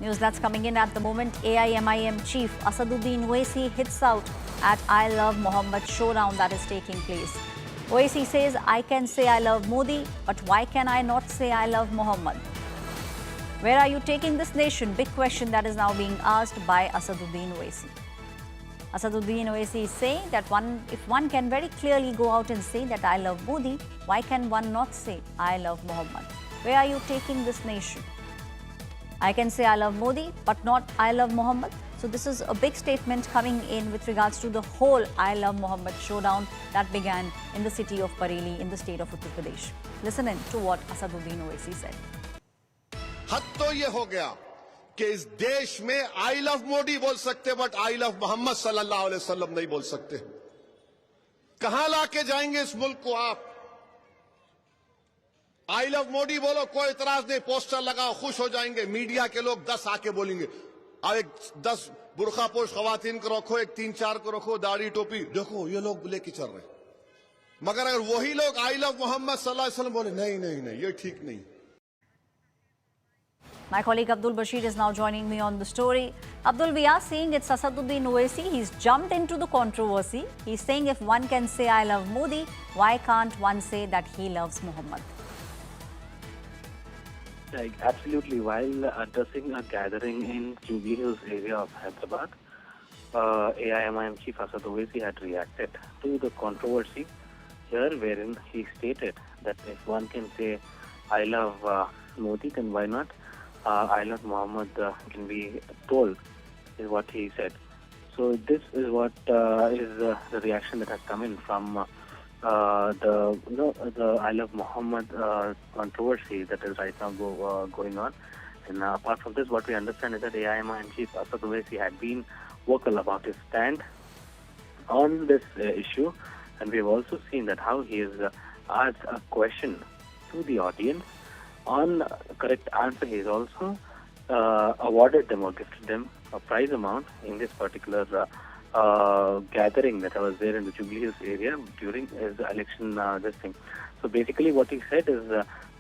News that's coming in at the moment. AIMIM chief Asaduddin Owaisi hits out at I Love Muhammad showdown that is taking place. Owaisi says, I can say I love Modi, but why can I not say I love Muhammad? Where are you taking this nation? Big question that is now being asked by Asaduddin Owaisi. Asaduddin Owaisi is saying that if one can very clearly go out and say that I love Modi, why can one not say I love Muhammad? Where are you taking this nation? I can say I love Modi, but not I love Muhammad. So this is a big statement coming in with regards to the whole I love Muhammad showdown that began in the city of Bareilly in the state of Uttar Pradesh. Listen in to what Asaduddin Owaisi said. हद तो ये हो गया कि इस देश में I love Modi बोल सकते बट आई लव मोहम्मद सल्लल्लाहु अलैहि वसल्लम नहीं बोल सकते। कहां लाके जाएंगे इस मुल्क को आप? आई लव मोदी बोलो, कोई इतराज नहीं, पोस्टर लगाओ, खुश हो जाएंगे। मीडिया के लोग 10 आके बोलेंगे, अब एक 10 बुरखापोश खवातीन को रखो, एक 3-4 को रखो, दाढ़ी टोपी, देखो ये लोग लेके चल रहे। मगर अगर वही लोग आई लव मोहम्मद सल्लल्लाहु अलैहि वसल्लम बोले, नहीं नहीं नहीं, ये ठीक नहीं। My colleague Abdul Bashir is now joining me on the story. Abdul, we are seeing it's Asaduddin Owaisi. He's jumped into the controversy. He's saying if one can say I love Modi, why can't one say that he loves Muhammad? Absolutely. While addressing a gathering in Jubilee Hills area of Hyderabad, AIMIM chief Asad Owaisi had reacted to the controversy here, wherein he stated that if one can say I love Modi, then why not I love Muhammad can be told, is what he said. So this is what is the reaction that has come in from the I love Muhammad controversy that is right now going on. And apart from this, what we understand is that AIMIM chief Asad Owaisi had been vocal about his stand on this issue, and we have also seen that how he has asked a question to the audience. On correct answer, he has also awarded them or gifted them a prize amount in this particular gathering that was there in the Jubilee Hills area during his election this thing. So basically what he said is,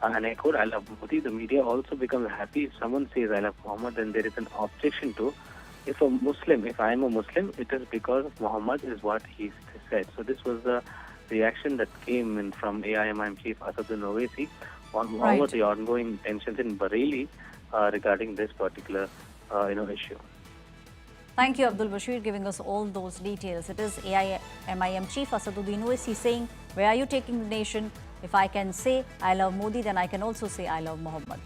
and I quote, I love Modi. The media also becomes happy if someone says I love Muhammad, then there is an objection to. If I am a Muslim, it is because of Muhammad is what he said. So this was the reaction that came in from AIMIM chief Asaduddin Owaisi on over the ongoing tensions in Bareilly regarding this particular issue. Thank you, Abdul Bashir, giving us all those details. It is AIMIM chief Asaduddin Owaisi saying, where are you taking the nation? If I can say I love Modi, then I can also say I love Muhammad.